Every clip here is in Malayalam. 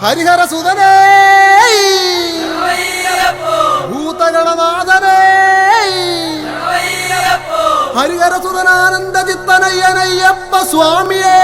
ഹരിഹര സുതനേ ഭൂതഗണനാഥനേ ഹരിഹര സുതനാനന്ദ ചിത്തനയ്യനയ്യപ്പ സ്വാമിയേ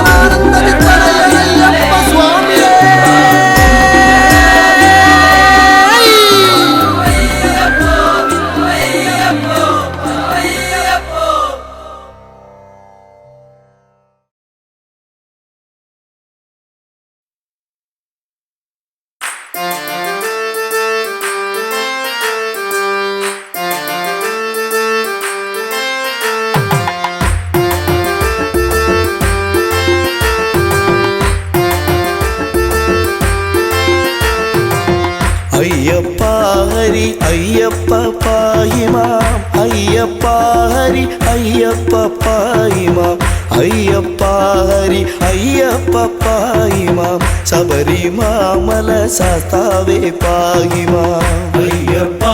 സുതനാനന്ദ ചിത്തനയ്യനയ്യപ്പ സ്വാമിയേ. അയ്യപ്പ ഹരി അയ്യപ്പ പാഹിമാം അയ്യപ്പ ഹരി അയ്യപ്പ പാഹിമാം അയ്യപ്പ ഹരി അയ്യപ്പ പാഹിമാം ശബരിമാമല ശാസ്താവേ പാഹിമാം അയ്യപ്പ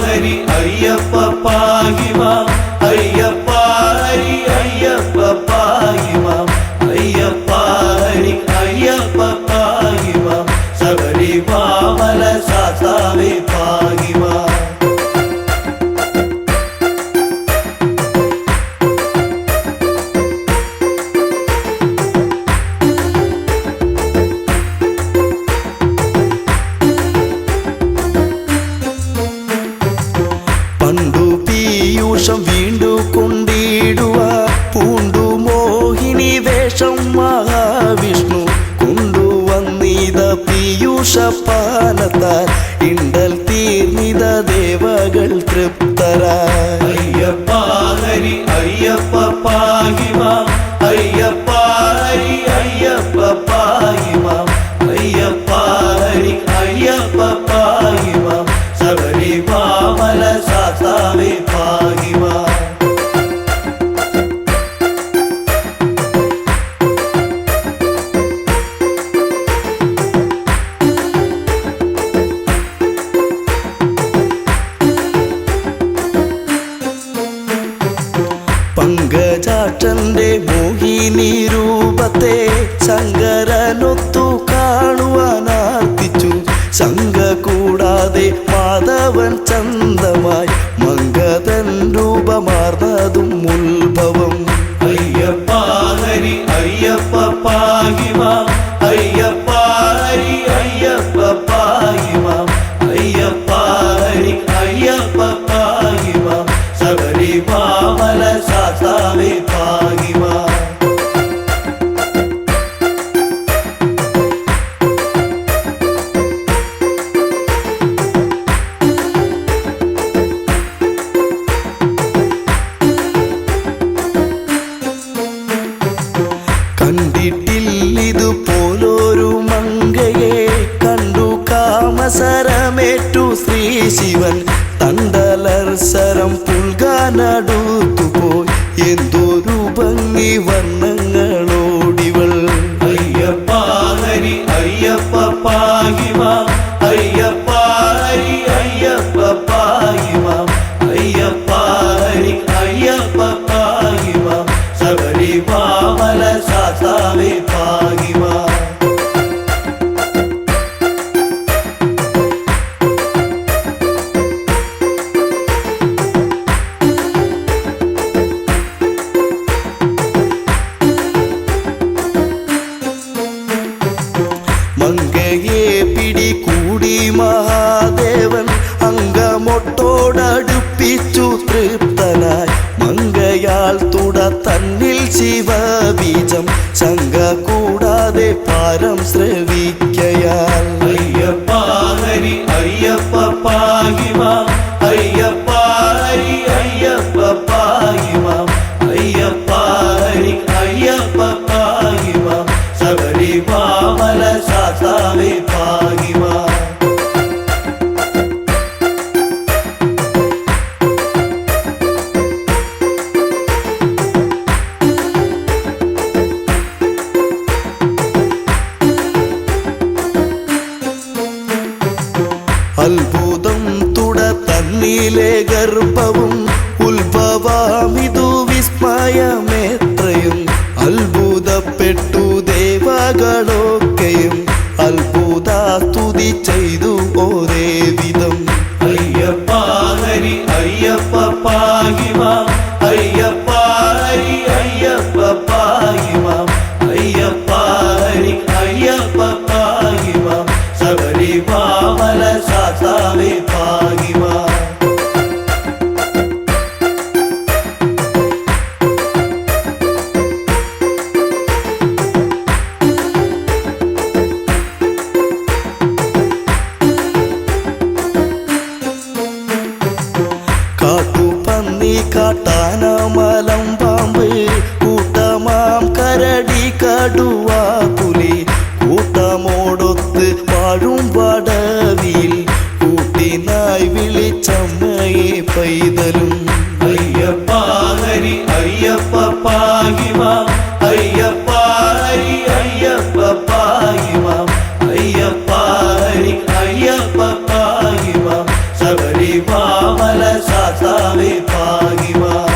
ഹരി അയ്യപ്പ പാഹിമാം അയ്യപ്പ ഹരി അയ്യപ്പ പാഹിമാം അയ്യപ്പ ഹരി അയ്യപ്പ പാഹിമാം ശബരിമാമല ശാസ്താവേ പാഹിമാം. പണ്ടു പീയൂഷം വീണ്ടു കൊണ്ടിടുക പൂണ്ടു മോഹിനി വേഷം മഹാവിഷ്ണു കൊണ്ടുവന്നിത പീയൂഷപാനത്താൽ ഇണ്ടൽ തീർന്നിത ദേവകൾ തൃപ്തരായി. അയ്യപ്പ ഹരി അയ്യപ്പ പാഹിമാം അയ്യപ്പ ഹരി അയ്യപ്പ പാഹിമാം അയ്യപ്പ ഹരി അയ്യപ്പ പാഹിമാം ശബരിമാമല ശാസ്താവേ പാഹിമാം. പങ്കജാക്ഷന്റെ മോഹിനി രൂപത്തെ ശങ്കരനൊത്തു കാണുവാനാർത്തിച്ചു. ശങ്ക കൂടാതെ മാധവൻ ചന്തമായി മംഗതൻ രൂപമാർന്നതും ഉത്ഭവം. അയ്യപ്പ ഹരി അയ്യപ്പ പാഹിമാം അയ്യപ്പ ഹരി അയ്യപ്പ പാഹിമാം അയ്യപ്പ ഹരി അയ്യപ്പ പാഹിമാം ശബരിമാമല ശാസ്താവേ പാഹിമാം. കണ്ടിട്ടില്ലിതുപോലൊരു മങ്കയെ കണ്ടു കാമസരമേറ്റു ശ്രീ ശിവൻ തണ്ടലർസരം പുൽകാനടുത്തുപോയി എന്തൊരു ഭംഗി വർണ്ണങ്ങളോടിവൾ. അയ്യപ്പ ഹരി അയ്യപ്പ പാഹിമാം അയ്യപ്പ ഹരി അയ്യപ്പ പാഹിമാം അയ്യപ്പ ഹരി അയ്യപ്പ പാഹിമാം ശബരിമാമല ശാസ്താവേ പാഹിമാം. മങ്കയെ പിടികൂടി മഹാദേവൻ അങ്കമൊട്ടോടടുപ്പിച്ചു തൃപ്തനായി. മങ്കയാൽ തുട തന്നിൽ ശിവബീജം ശങ്ക കൂടാതെ പാരം ശ്രവിക്കയാൽ. അയ്യപ്പ ഹരി അയ്യപ്പ പാഹിമാം അയ്യപ്പ ഹരി അയ്യപ്പ പാഹിമാം അയ്യപ്പ ഹരി അയ്യപ്പ പാഹിമാം ശബരിമാമല ശാസ്താവേ പാഹിമാം. അത്ഭുതം തുട തന്നിലെ ഗർഭവും ഉത്ഭവമിതു വിസ്മയമേത്രയും അത്ഭുതപ്പെട്ടു ദേവകളൊക്കെയും അത്ഭുത സ്തുതി ചെയ്തു ഒരേ വിധം. അയ്യപ്പ ഹരി അയ്യപ്പ പാഹിമാം അയ്യപ്പ ഹരി അയ്യപ്പ പാഹിമാം അയ്യപ്പ കടുവാ പുലി കൂട്ടമോടൊത്ത് വാഴും വടവിൽ കൂട്ടിനായി വിളിച്ചമ്മയെ പൈതലും അയ്യപ്പ ഹരി അയ്യപ്പ പാഹിമാം അയ്യപ്പ ഹരി അയ്യപ്പ പാഹിമാം അയ്യപ്പ ഹരി അയ്യപ്പ പാഹിമാം ശബരിമല സാസാവേ പാഹിമാം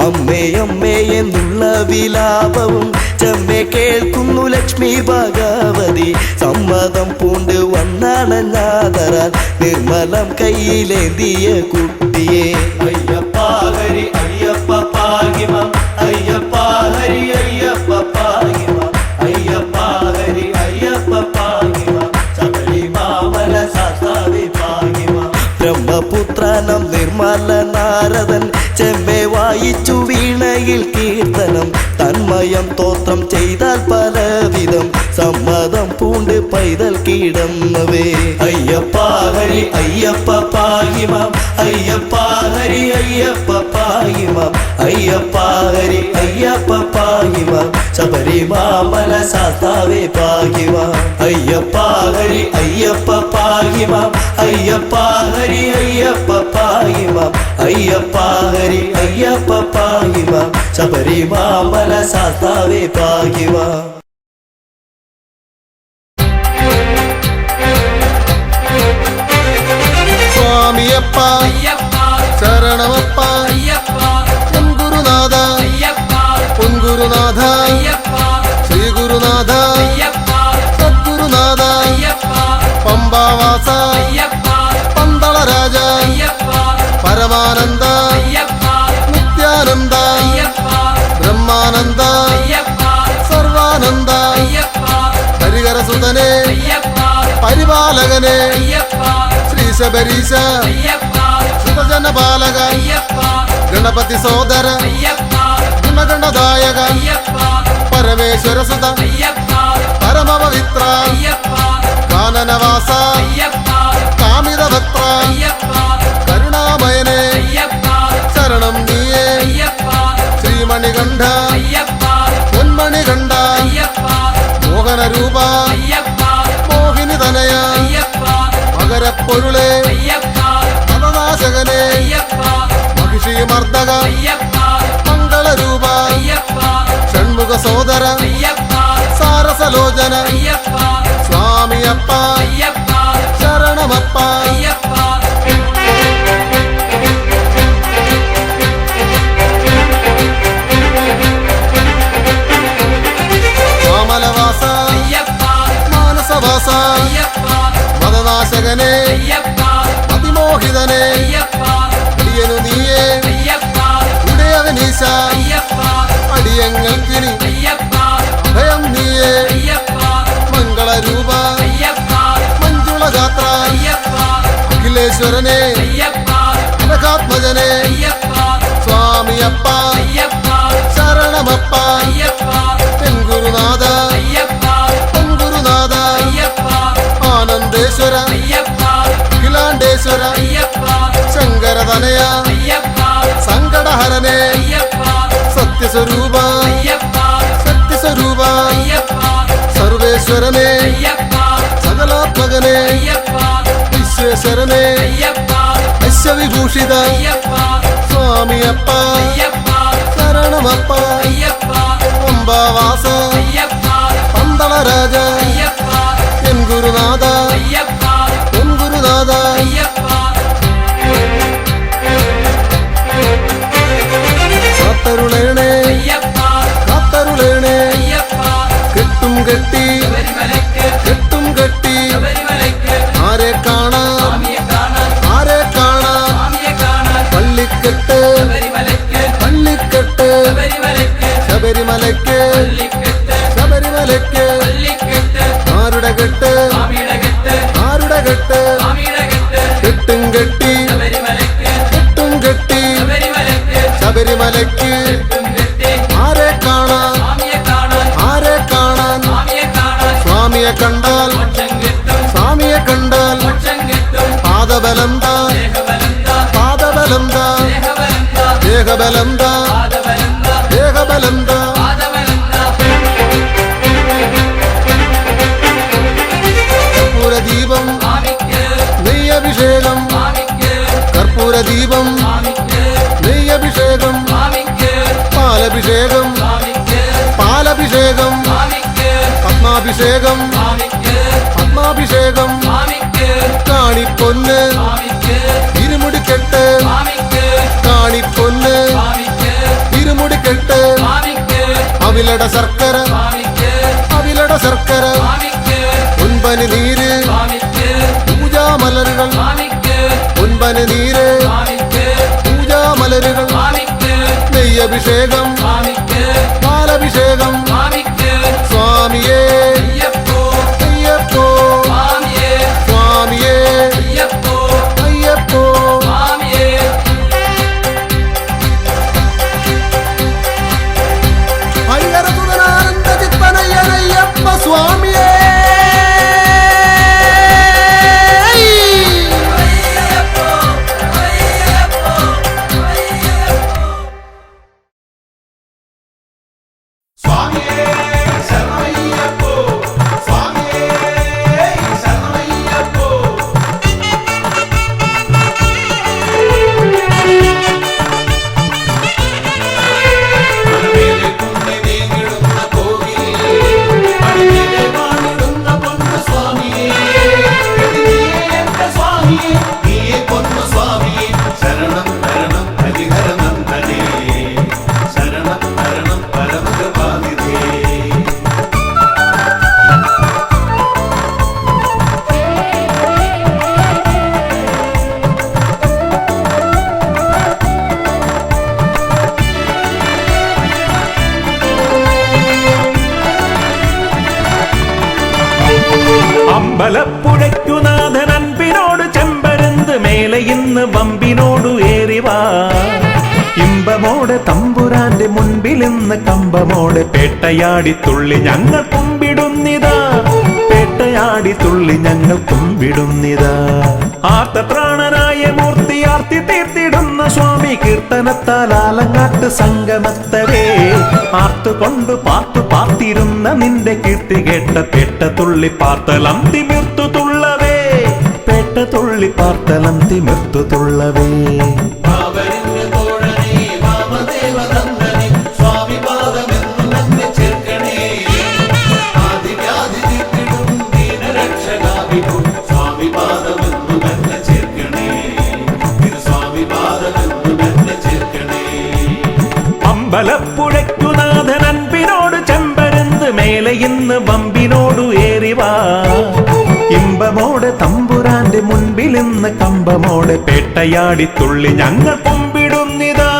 അമ്മേ അമ്മേ എന്നുള്ള വിലാപവും ചെമ്മെ കേൾക്കുന്നു ലക്ഷ്മി ഭഗവതി സമ്മതം പൂണ്ട് വന്നണഞ്ഞാതരാൻ നിർമ്മലം കയ്യിലേന്തിയ കുട്ടിയെ അയ്യപ്പ ഹരി അയ്യപ്പ പാഹിമാം അയ്യപ്പ ഹരി അയ്യപ്പ പാഹിമാം അയ്യപ്പ ഹരി അയ്യപ്പ പാഹിമാം ശബരിമല സാസാവേ പാഹിമാം ബ്രഹ്മപുത്രനം നിർമ്മല നാരദൻ ചെമ്മെ വായിച്ചു വീണയിൽ കീർത്തനം തന്മയം തോത്രം ചെയ്താൽ പലവിധം സമ്മതം പൂണ്ട് പൈതൽ കിടന്നവേ അയ്യപ്പ ഹരി അയ്യപ്പ പാഹിമാം അയ്യപ്പ ഹരി അയ്യപ്പ പാഹിമാം അയ്യപ്പ ഹരി അയ്യപ്പ പാഹിമാം ശബരിമല സാസാവേ പാഹിമാം അയ്യപ്പ ഹരി അയ്യപ്പ പാഹിമാം അയ്യപ്പ ഹരി അയ്യപ്പ പാഹിമാം അയ്യപ്പ ഹരി അയ്യപ്പ പാഹിമാം ശബരിമല സാസാവേ പാഹിമാം സ്വാമിയപ്പ ശരണമപ്പ പൊൻഗുരുനാഥ പൊൻഗുരുനാഥ ശ്രീ ഗുരുനാഥ സദ്ഗുരുനാഥ പമ്പാവാസ പന്തളരാജ പരമാനന്ദ നിത്യാനന്ദ ബ്രഹ്മാനന്ദ സർവാനന്ദ ഹരിഹരസുതനെ പരിപാലകനെ ശ്രീ ശബരീശ സുതജനപാലക ഗണപതി സോദര ഗുണഗണദായക പരമേശ്വര സുത പരമപവിത്ര കാനനവാസ കാമിതഭക്ത്ര കരുണാമയനെ ശരണം നീയേ ശ്രീമണികണ്ഠ പൊന്മണികണ്ഠ മോഹനരൂപ മോഹിനി തനയ മകരപ്പൊരുളെ മതനാശകനെ മഹിഷി മർദ്ദക മംഗളരൂപ ഷൺമുഖ സോദര സാരസലോചന സ്വാമിയപ്പ ശരണമപ്പ മാമലവാസ മാനസവാസ മതനാശകനെ അതിമോഹിതനെ അടിയനു നീയേ ഉടയവനീശ അടിയങ്ങൾക്കിനി അഭയം നീയേ മംഗളരൂപ മഞ്ജുള ഗാത്ര അഖിലേശ്വരനെ അനഘാത്മജനെ സ്വാമിയപ്പ ശരണമപ്പ തെൻഗുരുനാഥ പൊൻഗുരുനാഥ ആനന്ദേശ്വര അഖിലാണ്ടേശ്വര ശങ്കരതനയ സങ്കടഹരനെ സത്യസ്വരൂപ സത്യസ്വരൂപ സർവേശ്വരനെ സകലാത്മകനെ വിശ്വേശ്വരനെ വിശ്വവിഭൂഷിത സ്വാമിയപ്പ ശരണമപ്പ പമ്പാവാസ പന്തളരാജ എൻ ഗുരുനാഥ എൻ ഗുരുനാഥ കാത്തരുളേണേ കാത്തരുളേണേ കെട്ടും കെട്ടി കെട്ടും കെട്ടി ആരെ കാണാം ആരെ കാണാം പള്ളിക്കെട്ട് പള്ളിക്കെട്ട് ശബരിമലയ്ക്ക് ശബരിമലയ്ക്ക് ആരുടെ കെട്ട് ആരുടെ കെട്ട് കെട്ടും കെട്ടി കെട്ടും കെട്ടി ശബരിമലയ്ക്ക് ആരെ കാണാം സ്വാമിയെ കണ്ടാൽ സ്വാമിയെ കണ്ടാൽ പാദബലം താ പാദബലം താ ദേഹബലം താ ദേഹബലം താ കർപ്പൂരദീപം നെയ്യഭിഷേകം കർപ്പൂരദീപം നെയ്യഭിഷേകം പാലഭിഷേകം പാലഭിഷേകം പത്മാഭിഷേകം പത്മാഭിഷേകം കാണിപ്പൊന്ന് ഇരുമുടിക്കെട്ട് കാണിപ്പൊന്ന് ഇരുമുടിക്കെട്ട് അവിലട ശർക്കര അവിലട ശർക്കര പൊൻപനി നീര് പൂജാമലരുകൾ പൊൻപനി നീര് പൂജാമലരുകൾ നെയ്യഭിഷേകം പാലഭിഷേകം സ്വാമിയേ അയ്യപ്പോ സ്വാമിയേ അയ്യപ്പോ ഹരിഹരസുതനാനന്ദ ചിത്തനയ്യനയ്യപ്പ സ്വാമിയേ അമ്പലപ്പുഴയ്ക്കുനാഥൻ അൻപിനോട് ചെമ്പരുന്ത് മേലെ ഇന്ന് വമ്പിനോടു ഏറിവാ ഇമ്പമോടെ തമ്പുരാന്റെ മുൻപിൽ ഇന്ന് കമ്പമോടെ പേട്ടയാടി തുള്ളി ഞങ്ങൾ കുമ്പിടുന്നിതാ പേട്ടയാടി തുള്ളി ഞങ്ങൾ കുമ്പിടുന്നിതാ ആർത്തപ്രാണനായ മൂർത്തി ആർത്തി തീർത്തിടുന്ന സ്വാമി കീർത്തനത്താൽ ആലങ്ങാട്ട് സംഗമത്തവേ ആർത്തുകൊണ്ട് പാർത്തു പാർത്തിരുന്ന നിന്റെ കീർത്തി കേട്ട പേട്ട തുള്ളി പാർത്തലം തിമിർത്തു തുള്ളവേ പേട്ട തുള്ളി പാർത്തലം തിമിർത്തു തുള്ളവേ അമ്പലപ്പുഴയ്ക്കുനാഥൻ അൻപിനോട് ചെമ്പരുന്ത് മേലെ ഇന്ന് വമ്പിനോടു ഏറിവാ ഇമ്പമോടെ തമ്പുരാന്റെ മുൻപിൽ ഇന്ന് കമ്പമോടെ പേട്ടയാടി തുള്ളി ഞങ്ങൾ കുമ്പിടുന്നിതാ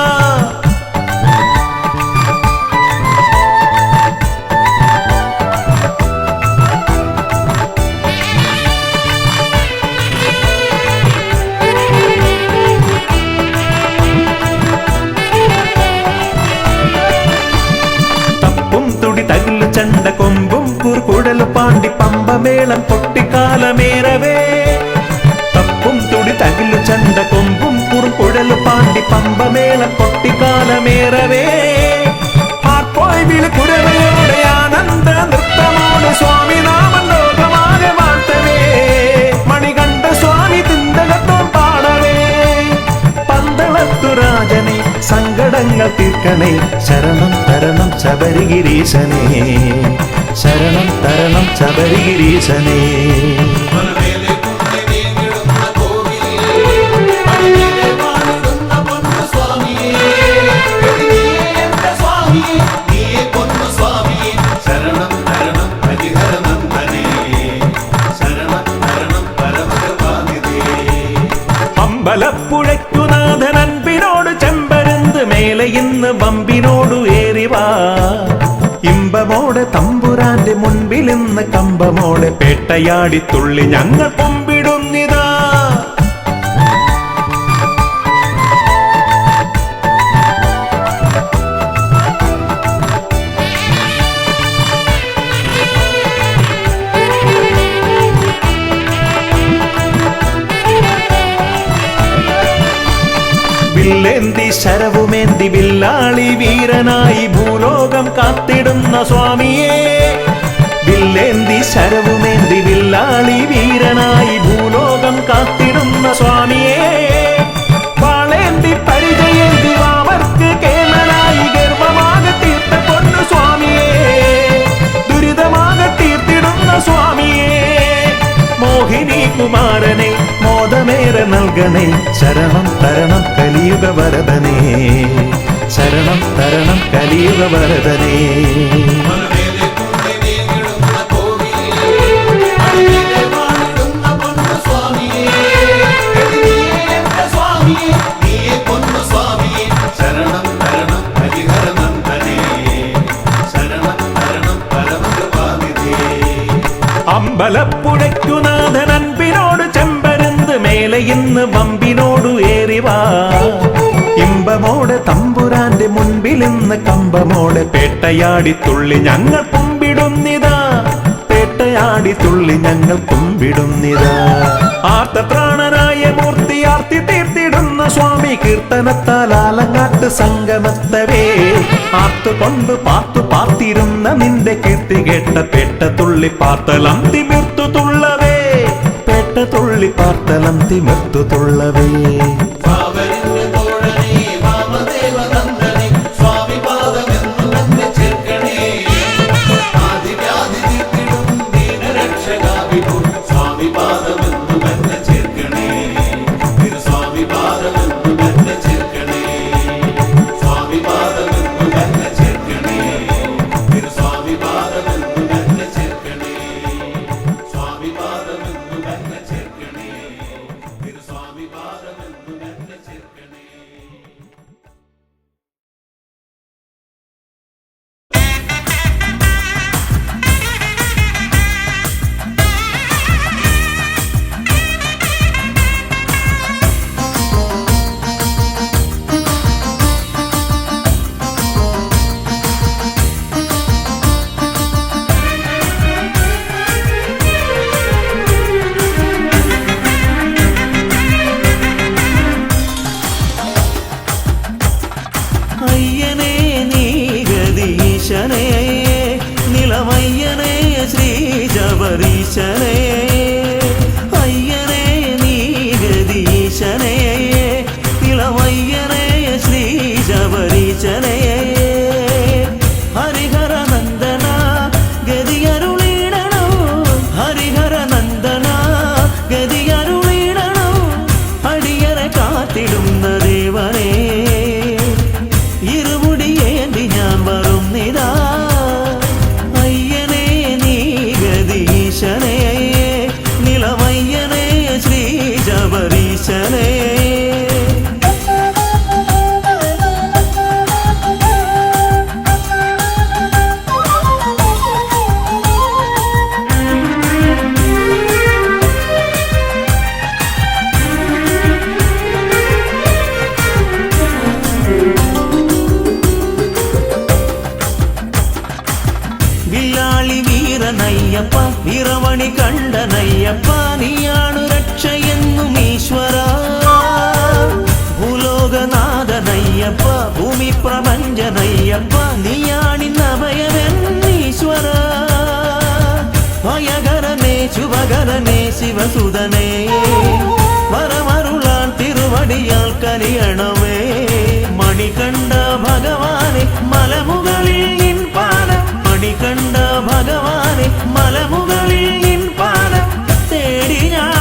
ചണ്ട കൊമ്പും കുറുകുടൽ പാണ്ടി പമ്പമേളം പൊട്ടിക്കാലമേറവേ തപ്പും തുടി തകിലു ചണ്ട കൊമ്പും കുറുകുടൽ പാണ്ടി പമ്പമേളം പൊട്ടിക്കാലമേറവേ ആർപ്പോയി വിളിക്കുരവയോടെ ആനന്ദ നൃത്തമോട് സ്വാമി നാമം ലോകമാകെ വാഴ്ത്തവേ മണികണ്ഠ സ്വാമി തിന്തകത്തോ പാടവേ പന്തളത്തു രാജനെ സങ്കടങ്ങൾ തീർക്കണേ ശരണം തരണം ശബരിഗിരീശനേ ശരണം തരണം ശബരിഗിരീശനേ അമ്പലപ്പുഴയ്ക്കുനാഥൻ അൻപിനോട് ചെമ്പരുന്ത് മേലെ ഇന്ന് വമ്പിനോടു ഏറിവാ ഇമ്പമോടെ തമ്പുരാന്റെ മുൻപിൽ ഇന്ന് കമ്പമോടെ പേട്ടയാടി തുള്ളി ഞങ്ങൾ കുമ്പിടുന്നിതാ വില്ലേന്തി ശരവുമേന്തി വില്ലാളി വീരനായി ഭൂലോകം കാത്തിടുന്ന സ്വാമിയേ. വില്ലേന്തി ശരവുമേന്തി വില്ലാളി വീരനായി ഭൂലോകം കാത്തിടുന്ന സ്വാമിയേ. വാളേന്തി പരിചയേന്തി വാവർക്ക് കേമനായി ഗർവമാക തീർത്ത പൊന്നു സ്വാമിയേ. ദുരിതമാക തീർത്തിടുന്ന സ്വാമിയേ. മോഹിനി കുമാരനെ മോദമേറെ നൽകണേ. ശരണം തരണം കലിയുഗ വരദനേ. ശരണം തരണം കലിയുഗ വരദനേ. അമ്പലപ്പുഴയ്ക്കുനാഥൻ അൻപിനോട് ചെമ്പരുന്ത് മേലെ ഇന്ന് വമ്പിനോടു ഏറിവാ. ഇമ്പമോടെ തമ്പുരാന്റെ മുൻപിൽ ഇന്ന് കമ്പമോടെ പേട്ടയാടി തുള്ളി ഞങ്ങൾ കുമ്പിടുന്നിതാ. പേട്ടയാടി തുള്ളി ഞങ്ങൾ കുമ്പിടുന്നിതാ. ആർത്തപ്രാണനായ മൂർത്തി ആർത്തി തീർത്തിടുന്ന സ്വാമി കീർത്തനത്താൽ ആലങ്ങാട്ട് സംഗമത്തവേ. ആർത്തുകൊണ്ട് പാർത്തു പാർത്തിരുന്ന നിന്റെ കീർത്തി കേട്ട പേട്ട തുള്ളി പാർത്തലം തിമിർത്തു തുള്ളവേ. പേട്ട തുള്ളി പാർത്തലം തിമിർത്തു തുള്ളവേ. ശിവസുതനേ വരമരുളാൻ തിരുവടിയാൽ കനിയണമേ. മണികണ്ഠ ഭഗവാനെ മലമുകളിൽ നിൻ പാദം. മണികണ്ഠ ഭഗവാനെ മലമുകളിൽ നിൻ പാദം തേടി ഞാൻ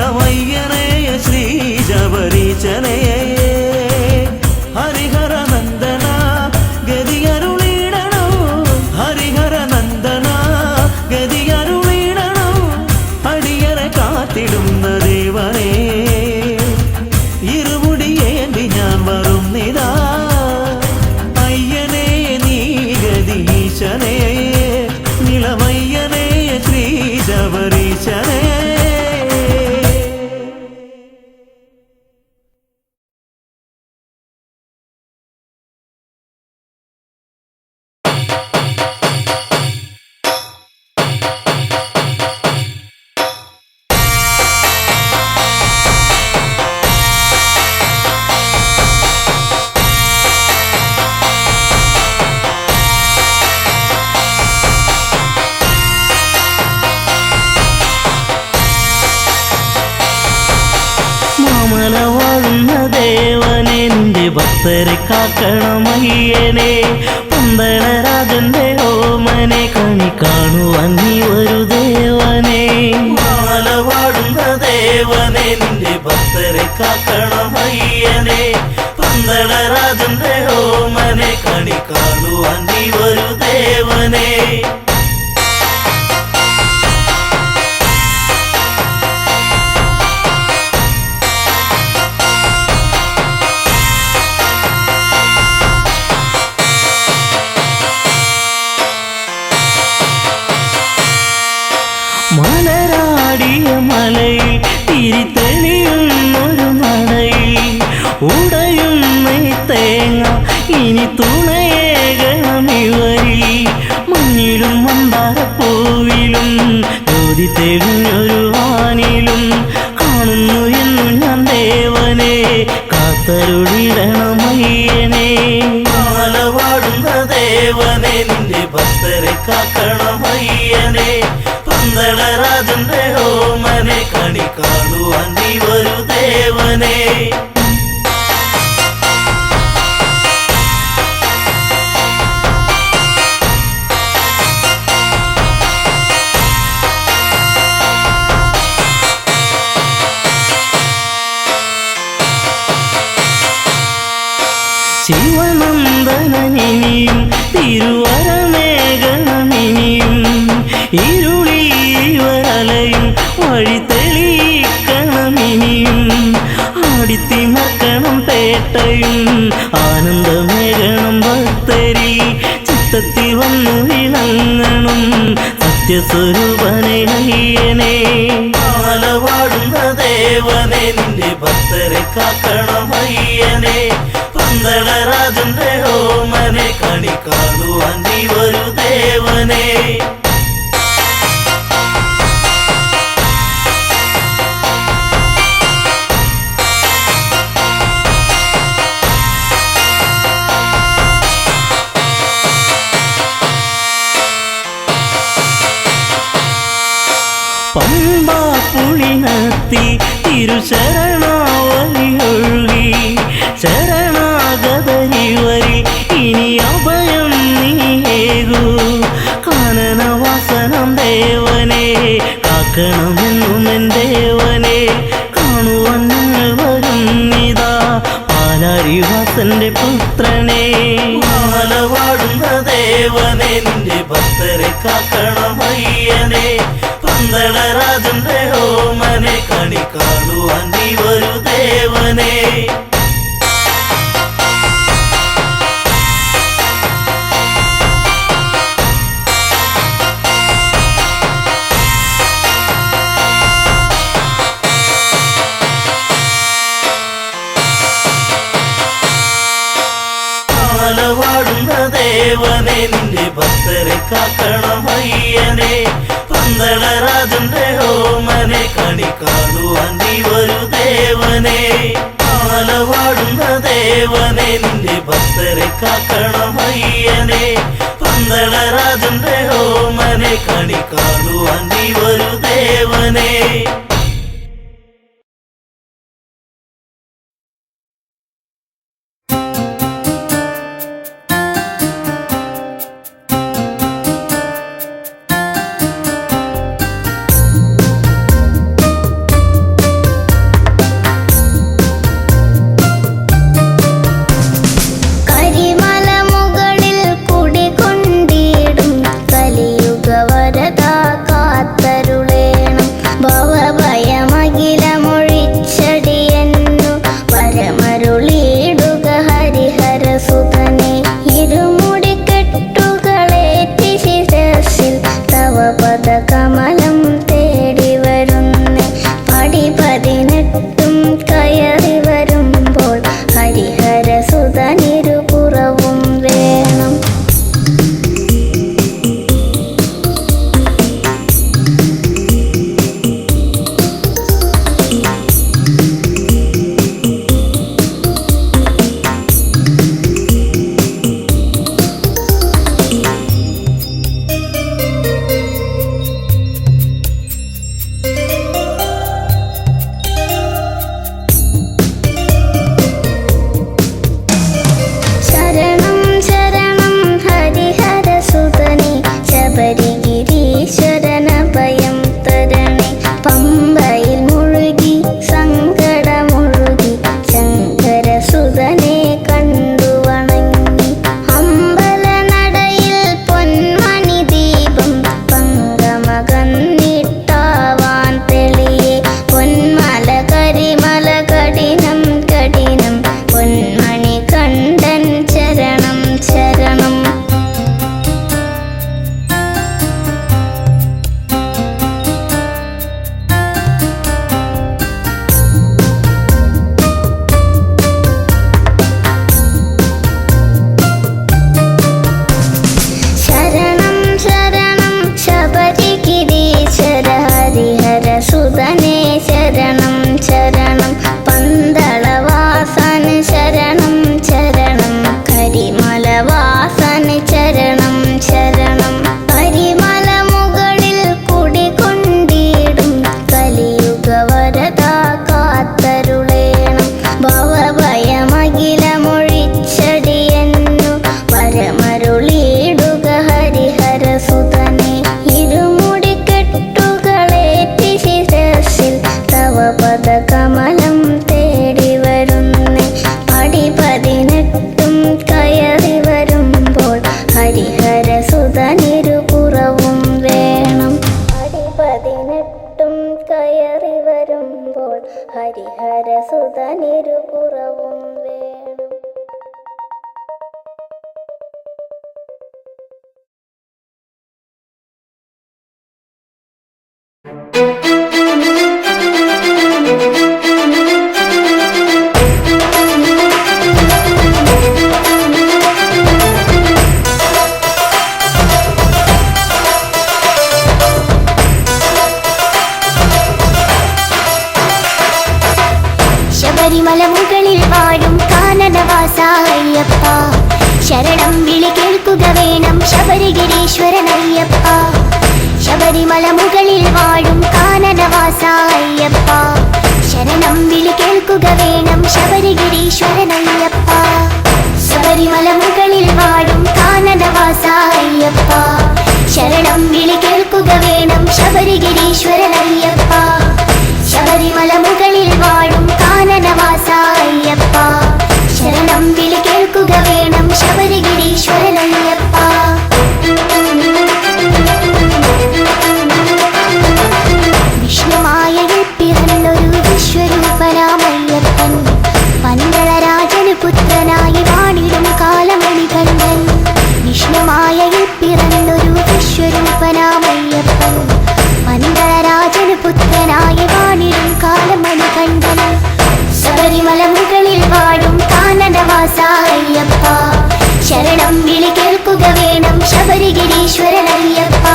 നിളമയ്യനേയ ശ്രീ ശബരീശനേ ഹരിഹര നന്ദന ഗതിയരുളിടണോ ഹരിഹര നന്ദന ഗതിയരുളിടണോ അടിയറെ കാത്തിടുന്ന ദേവനേ ഇരുമുടിയേന്തി ഞാൻ വരുന്നിതാ അയ്യനേ നീ ഗതീശനേ നിളമയ്യനേ ശ്രീ ശബരീശനേ. മാമല വാഴുന്ന ദേവനെന്റെ ഭക്തരെ കാക്കണമയ്യനെ പന്തളരാജന്റെ ഓമനെ കണി കാണുവാൻ നീ ഒരു ദേവനെ. മാമല വാഴുന്ന ദേവനെ നിന്റെ ഭക്തരെ കാക്കണമയ്യനെ പന്തളരാജന്റെ ഓമനെ കണി കാണുവാൻ നീ ഒരു ദേവനെ. മലരാടിയ മലയിൽ തിരിതെളിയുന്നൊരു നടയിൽ ഉടയുന്ന തേങ്ങ ഇനി തുണയേകണമിവരിൽ മഞ്ഞിലും മന്ദാരപ്പൂവിലും ജ്യോതി തെളിഞ്ഞൊരു വാനിലും കാണുന്നു എന്നു ഞാൻ ദേവനെ കാത്തരുളിടണമയ്യനെ. മാലവാടുന്ന ദേവനെ നിന്റെ ഭക്തരെ കാക്കണമയ്യനെ പന്തളരാജന്റെ ഓമനെ കണി കാണുവാൻ നീ ഒരു ദേവനെ. ശിവനന്ദനിനിയും തിരുവരമേഘനമിനിയും ഇരുളിവരലയും വഴി തെളിയിക്കണമിനിയും ആടിത്തിമർക്കണം പേട്ടയും ആനന്ദമേഘണം ഭക്തരി ചിത്തത്തിൽ വന്നു വിളങ്ങണം സത്യസ്വരൂപനെ അയ്യനെ. മാലവാടുന്ന ദേവനെ നിന്റെ ഭക്തരെ കാക്കണമയ്യനെ പന്തളരാജന്റെ ഓമനെ കണി കാണുവാൻ നീ ഒരു ദേവനെ. പമ്പാ പുളിനത്തി തിരുശരണാവലി ഒഴുകി ശരണാഗതരിവരി ഇനി അഭയം നീയേകൂ കാനനവാസനം ദേവനെ കാക്കണമെന്നും എൻ ദേവനെ കാണുവാൻ ഞങ്ങൾ വരുന്നിതാ പാലാരിവാസന്റെ പുത്രനെ. മാലവാടുന്ന ദേവനെ നിന്റെ ഭക്തരെ കാക്കണമയ്യനെ പന്തളരാജന്റെ ഓമനെ കണി കാണുവാൻ നീ ഒരു ദേവനെ. മാലവാടുന്ന ദേവനെ നിന്റെ ഭക്തരെ കാക്കണമയ്യനെ പന്തളരാജന്റെ ഓമനെ കണി കാണുവാൻ നീ ഒരു ദേവനെ. മാലവാടുന്ന ദേവനെ നിന്റെ ഭക്തരെ കാക്കണമയ്യനെ പന്തളരാജന്റെ ഓമനെ കണി കാണുവാൻ നീ ഒരു ദേവനെ. ചരണം പന്തളവാസന ശരണം ചരണം കരിമലവാസന ചരണം ശരണം കരിമല മുകളിൽ കുടികൊണ്ടിടും കലിയുഗ വരദ കാത്തരുളേണം ഭവഭയമഖിലമൊഴിച്ചടിയെന്നു പരമരുളിയിടുക ഹരിഹരസുതനെ ഇരുമുടിക്കെട്ടുകളേറ്റി ശിരസിൽ തവ പദകമലം തേടി വരുന്നേ പടി 18 കയറി വരുമ്പോൾ ഹരിഹരസുതനിരുപുറവും വേണം പടി 18 കയറി വരുമ്പോൾ ഹരിഹരസുതനിരുപുറവും വേണം. ശബരിമല മുകളിൽ വാഴും കാനനവാസ അയ്യപ്പ ശരണം വിളി കേൾക്കുക വേണം ശബരിഗിരീശ്വരൻ അയ്യപ്പ ശബരിമല മുകളിൽ വാഴും കാനനവാസ അയ്യപ്പ ശരണം വിളി കേൾക്കുക വേണം ശബരിഗിരീശ്വരൻ അയ്യപ്പ ശബരിമല മുകളിൽ വാഴും കാനനവാസ അയ്യപ്പ ശരണം വിളി കേൾക്കുക വേണം ശബരിഗിരീശ്വരൻ അയ്യപ്പ ശബരിമല മുകളിൽ വാഴും കാനനവാസ അയ്യപ്പ ശരണം വിളി കേൾക്കുക വേണം ശബരിഗിരീശ്വരൻ അയ്യപ്പ വിഷ്ണുമായയിൽ പിറന്നൊരു വിശ്വരൂപനാമയ്യപ്പൻ പന്തളരാജന് പുത്രനായി വാണിടും കാലമണികണ്ഠൻ വിഷ്ണുമായയിൽ പിറന്നൊരു വിശ്വരൂപനാമയ്യപ്പൻ പന്തളരാജന് പുത്രനായി വാണിടും കാലമണികണ്ഠൻ ശബരിമല മുകളിൽ വാഴും കാനനവാസ അയ്യപ്പ ശരണം വിളി കേൾക്കുക വേണം ശബരിഗിരീശ്വരൻ അയ്യപ്പ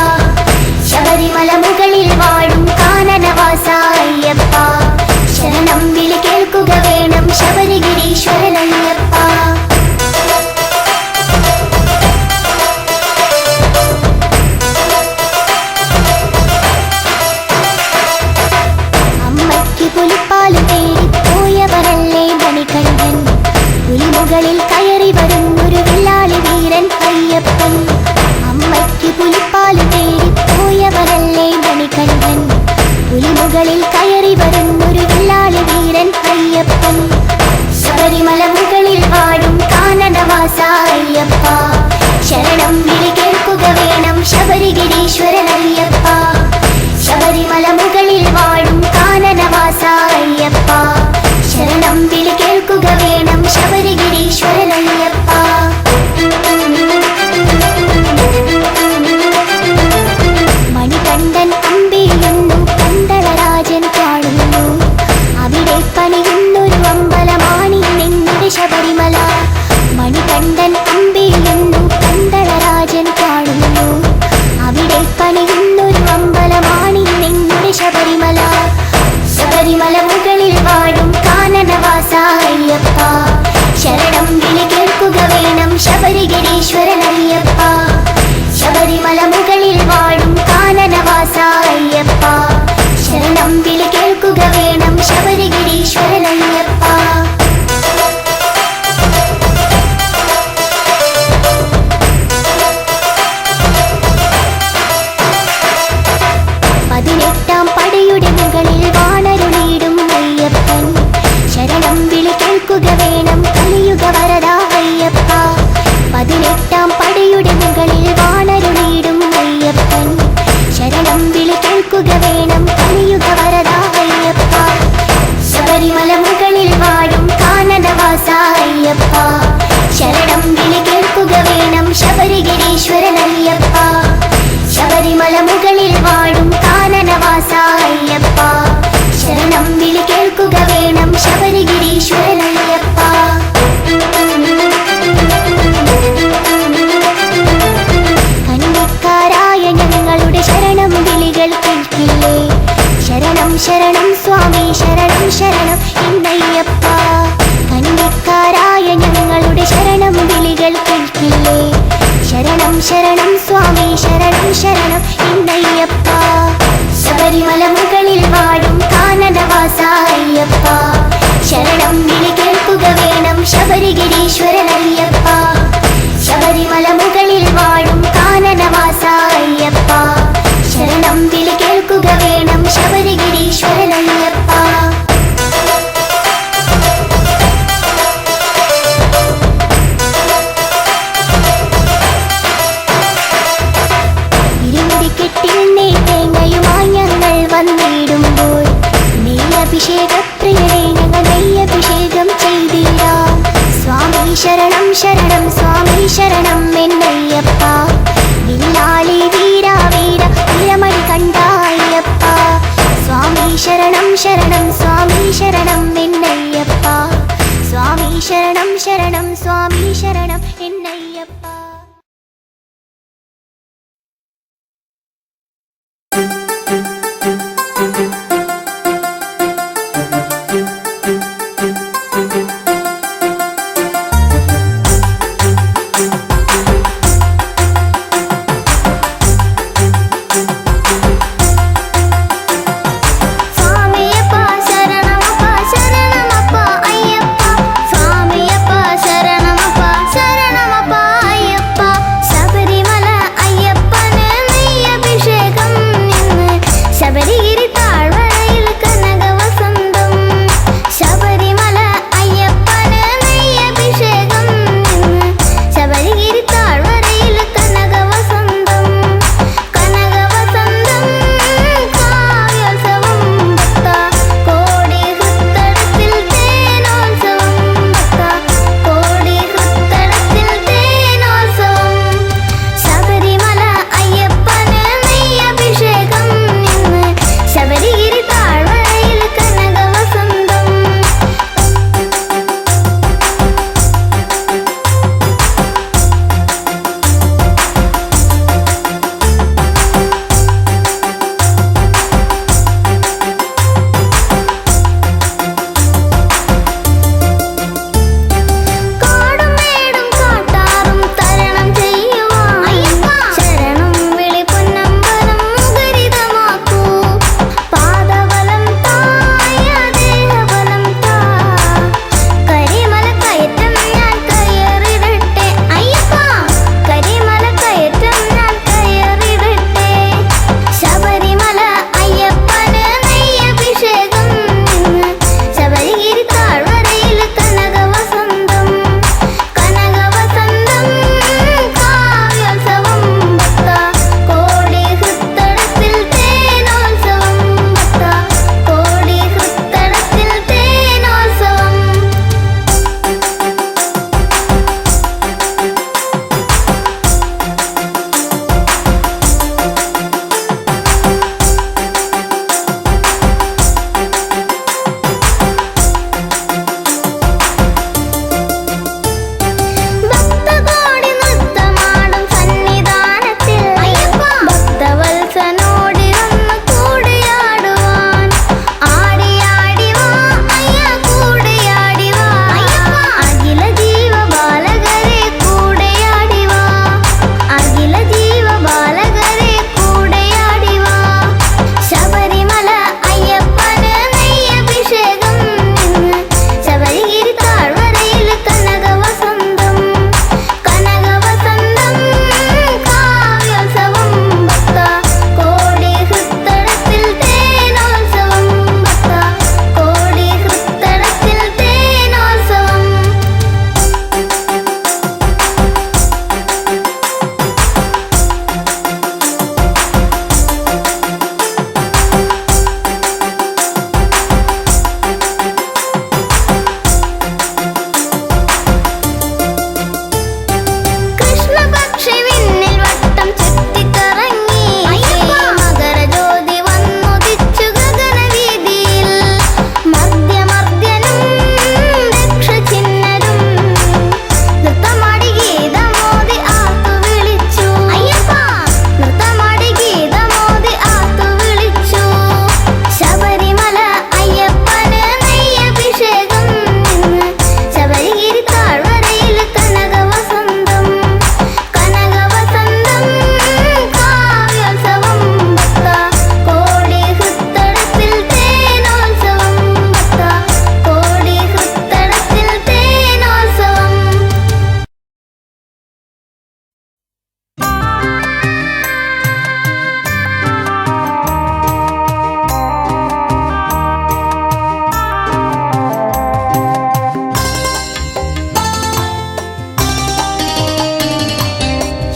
ശബരിമല മുകളിൽ വാഴും കാനനവാസ അയ്യപ്പ ശരണം വിളി കേൾക്കുക വേണം ശബരിഗിരീശ്വരൻ അയ്യപ്പ പുലിപ്പാല് തേടി പോയവരല്ലേ മണികണ്ഠൻ പുലിമുകളിൽ കയറി വരുന്നൊരു വില്ലാളി വീരൻ അയ്യപ്പൻ അമ്മയ്ക്ക് പുലിപ്പാല് തേടി പോയവരല്ലേ മണികണ്ഠൻ പുലിമുകളിൽ കയറി വരുന്നൊരു വില്ലാളി വീരൻ അയ്യപ്പൻ ശബരിമല മുകളിൽ വാഴും കാനനവാസ അയ്യപ്പ ശരണം വിളി കേൾക്കുക വേണം ശബരിഗിരീശ്വരൻ അയ്യപ്പ ശബരിമല മുകളിൽ വാഴും കാനനവാസ അയ്യപ്പ ശരണം വിളി കേൾക്കുക വേണം ശബരിഗിരീശ്വരൻ അയ്യപ്പ മണികണ്ഠൻ അമ്പിയുന്നു പന്തളരാജൻ കാണുന്നു അവിടെ പണിയുന്നൊരു അമ്പലമാണി നിങ്ങളുടെ ശബരിമല മണികണ്ഠൻ അമ്പിയുന്നു പന്തളരാജൻ കാണുന്നു അവിടെ പണിയുന്നൊരു അമ്പലമാണി നിങ്ങളുടെ ശബരിമല ശബരിമല മുകളിൽ വാഴും കാനനവാസ അയ്യപ്പ ശരണം വിളി കേൾക്കുക വേണം ശബരിഗിരീശ്വരൻ അയ്യപ്പ ശബരിമല മുകളിൽ വാഴും കാനനവാസ അയ്യപ്പ ശരണം വിളി കേൾക്കുക വേണം ശബരിഗിരീശ്വരൻ അയ്യപ്പ 18 പടിയുടെ മുകളിൽ വാണരുളിയിടും അയ്യപ്പൻ ശരണം വിളി കേൾക്കുക വേണം കലിയുഗ വരദ അയ്യപ്പ 18 പടിയുടെ മുകളിൽ വാണരുളിയിടും അയ്യപ്പൻ ശരണം വിളി കേൾക്കുക വേണം കലിയുഗ വരദ അയ്യപ്പ ശബരിമല മുകളിൽ വാഴും കാനനവാസ അയ്യപ്പ ശരണം വിളി കേൾക്കുക വേണം ശബരിഗിരീശ്വരൻ അയ്യപ്പ ശബരിമല മുകളിൽ വാഴും കാനനവാസ അയ്യപ്പ ശരണം വിളി കേൾക്കുക വേണം ശബരിഗിരീശ്വരൻ അയ്യപ്പ കന്യക്കാരായ ഞങ്ങളുടെ ശരണം വിളികൾ കേൾക്കില്ലേ ശരണം ശരണം സ്വാമി ശരണം ശരണം സ്വാമി ശരണം എന്നയ്യപ്പ വില്ലാളി വീര വീര വീരമണി കണ്ട അയ്യപ്പ സ്വാമി ശരണം ശരണം സ്വാമി ശരണം എന്നയ്യപ്പ സ്വാമി ശരണം ശരണം സ്വാമി ശരണം എന്നയ്യപ്പ.